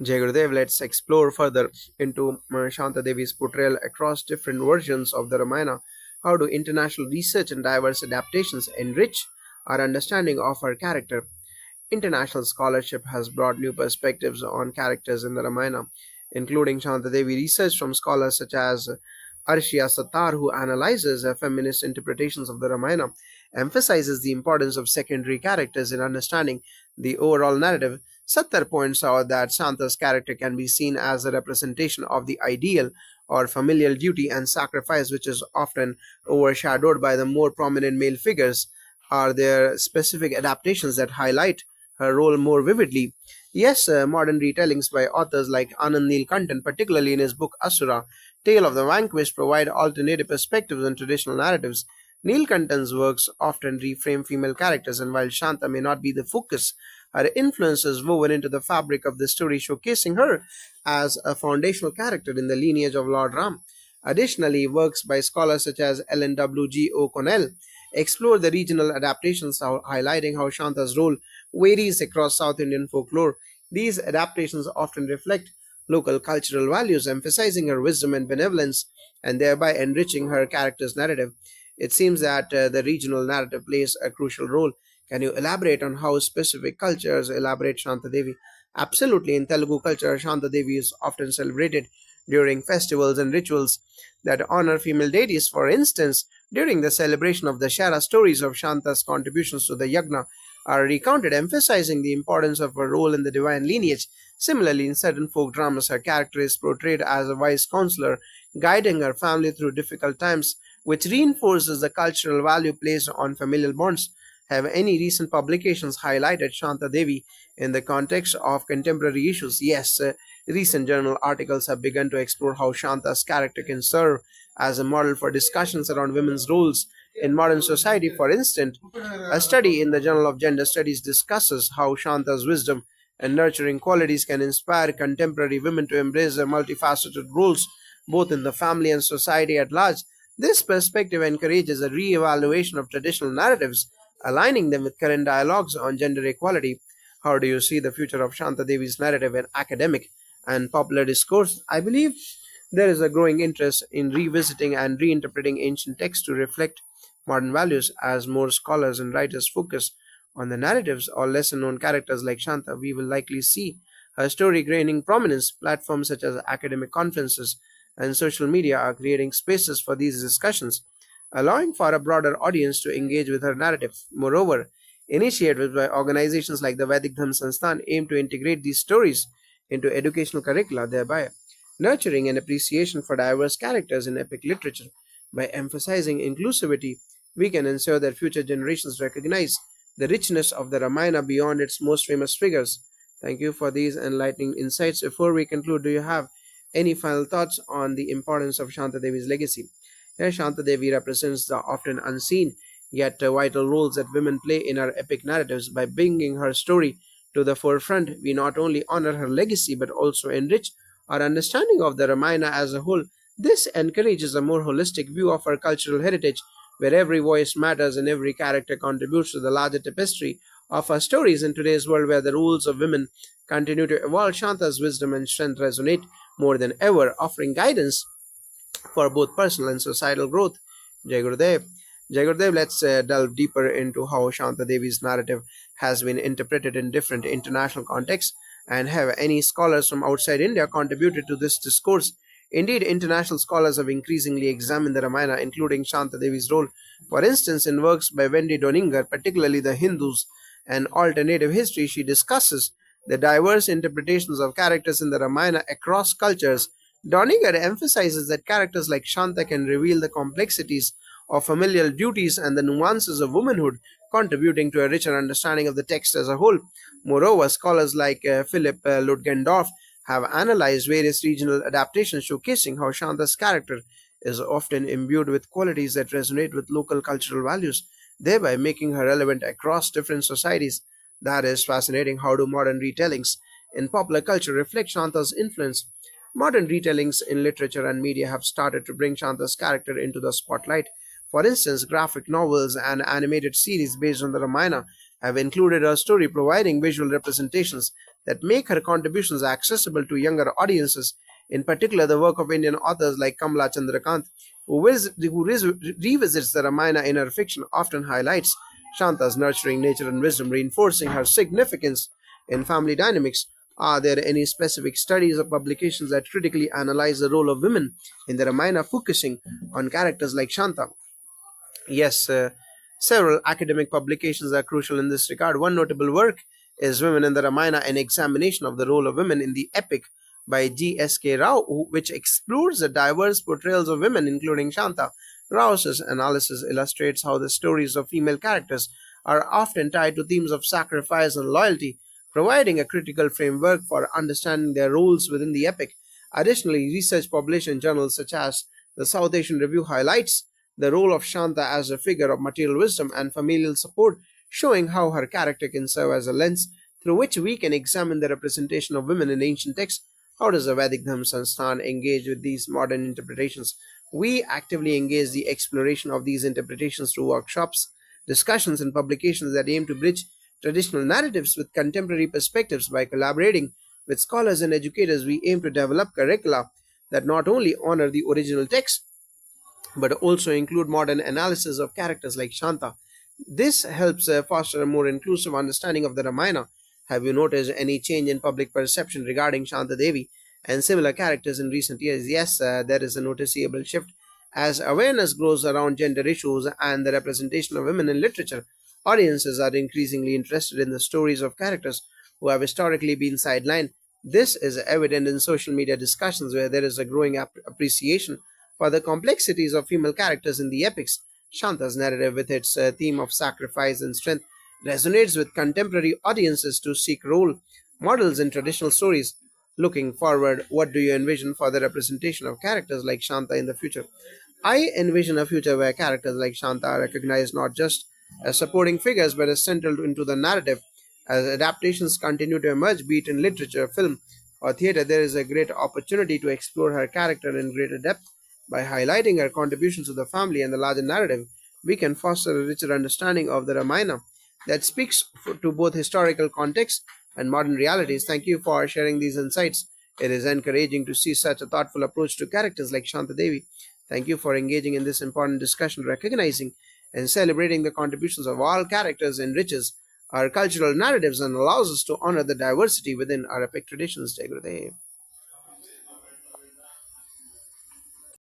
Jai Gurudev, let's explore further into Shanta Devi's portrayal across different versions of the Ramayana. How do international research and diverse adaptations enrich our understanding of her character? International scholarship has brought new perspectives on characters in the Ramayana, including Shantadevi research from scholars such as Arshia Sattar, who analyzes feminist interpretations of the Ramayana, emphasizes the importance of secondary characters in understanding the overall narrative. Sattar points out that Shanta's character can be seen as a representation of the ideal or familial duty and sacrifice, which is often overshadowed by the more prominent male figures. Are there specific adaptations that highlight her role more vividly? Yes, modern retellings by authors like Anand Neelkantan, particularly in his book Asura, Tale of the Vanquished, provide alternative perspectives on traditional narratives. Neelkantan's works often reframe female characters, and while Shanta may not be the focus, her influence is woven into the fabric of the story, showcasing her as a foundational character in the lineage of Lord Ram. Additionally, works by scholars such as Ellen W. G. O'Connell explore the regional adaptations, highlighting how Shanta's role varies across South Indian folklore. These adaptations often reflect local cultural values, emphasizing her wisdom and benevolence, and thereby enriching her character's narrative. It seems that the regional narrative plays a crucial role. Can you elaborate on how specific cultures elaborate Shantadevi? Absolutely. In Telugu culture, Shantadevi is often celebrated during festivals and rituals that honor female deities. For instance, during the celebration of Dashera, stories of Shanta's contributions to the yagna are recounted, emphasizing the importance of her role in the divine lineage. Similarly, in certain folk dramas, her character is portrayed as a wise counselor, guiding her family through difficult times, which reinforces the cultural value placed on familial bonds. Have any recent publications highlighted Shanta Devi in the context of contemporary issues? Yes, recent journal articles have begun to explore how Shanta's character can serve as a model for discussions around women's roles in modern society. For instance, a study in the Journal of Gender Studies discusses how Shanta's wisdom and nurturing qualities can inspire contemporary women to embrace their multifaceted roles, both in the family and society at large. This perspective encourages a re evaluation of traditional narratives, aligning them with current dialogues on gender equality. How do you see the future of Shanta Devi's narrative in academic and popular discourse? I believe there is a growing interest in revisiting and reinterpreting ancient texts to reflect modern values. As more scholars and writers focus on the narratives or lesser known characters like Shanta, we will likely see her story gaining prominence. Platforms such as academic conferences and social media are creating spaces for these discussions, allowing for a broader audience to engage with her narrative. Moreover, initiatives by organizations like the Vedic Dham Sansthan aim to integrate these stories into educational curricula, thereby nurturing an appreciation for diverse characters in epic literature. By emphasizing inclusivity, we can ensure that future generations recognize the richness of the Ramayana beyond its most famous figures. Thank you for these enlightening insights. Before we conclude, do you have any final thoughts on the importance of Shantadevi's legacy? Here, Shantadevi represents the often unseen yet vital roles that women play in our epic narratives. By bringing her story to the forefront, we not only honor her legacy but also enrich our understanding of the Ramayana as a whole. This encourages a more holistic view of our cultural heritage, where every voice matters and every character contributes to the larger tapestry of our stories. In today's world, where the roles of women continue to evolve, Shanta's wisdom and strength resonate more than ever, offering guidance for both personal and societal growth. Jai Gurudev. Jai Gurudev, let's delve deeper into how Shanta Devi's narrative has been interpreted in different international contexts, and have any scholars from outside India contributed to this discourse. Indeed, international scholars have increasingly examined the Ramayana, including Shanta Devi's role. For instance, in works by Wendy Doninger, particularly The Hindus and Alternative History, she discusses the diverse interpretations of characters in the Ramayana across cultures. Doninger emphasizes that characters like Shanta can reveal the complexities of familial duties and the nuances of womanhood, contributing to a richer understanding of the text as a whole. Moreover, scholars like Philip Ludgendorff have analyzed various regional adaptations, showcasing how Shanta's character is often imbued with qualities that resonate with local cultural values, thereby making her relevant across different societies. That is fascinating. How do modern retellings in popular culture reflect Shanta's influence? Modern retellings in literature and media have started to bring Shanta's character into the spotlight. For instance, graphic novels and animated series based on the Ramayana have included her story, providing visual representations that make her contributions accessible to younger audiences. In particular, the work of Indian authors like Kamala Chandrakant, who revisits the Ramayana in her fiction, often highlights Shanta's nurturing nature and wisdom, reinforcing her significance in family dynamics. Are there any specific studies or publications that critically analyze the role of women in the Ramayana, focusing on characters like Shanta? Yes, several academic publications are crucial in this regard. One notable work is Women in the Ramayana, an examination of the role of women in the epic by G.S.K. Rao, which explores the diverse portrayals of women, including Shanta. Rao's analysis illustrates how the stories of female characters are often tied to themes of sacrifice and loyalty, providing a critical framework for understanding their roles within the epic. Additionally, research published in journals such as the South Asian Review highlights the role of Shanta as a figure of material wisdom and familial support, showing how her character can serve as a lens through which we can examine the representation of women in ancient texts. How does the Vedic Dhamma Sansthan engage with these modern interpretations? We actively engage the exploration of these interpretations through workshops, discussions, and publications that aim to bridge traditional narratives with contemporary perspectives. By collaborating with scholars and educators, we aim to develop curricula that not only honor the original text but also include modern analysis of characters like Shanta. This helps foster a more inclusive understanding of the Ramayana. Have you noticed any change in public perception regarding Shanta Devi and similar characters in recent years? Yes, there is a noticeable shift as awareness grows around gender issues and the representation of women in literature. Audiences are increasingly interested in the stories of characters who have historically been sidelined. This is evident in social media discussions where there is a growing appreciation for the complexities of female characters in the epics. Shanta's narrative, with its theme of sacrifice and strength, resonates with contemporary audiences to seek role models in traditional stories. Looking forward, what do you envision for the representation of characters like Shanta in the future? I envision a future where characters like Shanta are recognized not just as supporting figures but as central into the narrative. As adaptations continue to emerge, be it in literature, film, or theater, there is a great opportunity to explore her character in greater depth. By highlighting her contributions to the family and the larger narrative, we can foster a richer understanding of the Ramayana that speaks to both historical context and modern realities. Thank you for sharing these insights. It is encouraging to see such a thoughtful approach to characters like Shanta Devi. Thank you for engaging in this important discussion. Recognizing and celebrating the contributions of all characters enriches our cultural narratives and allows us to honor the diversity within our epic traditions. Jai Gurudev.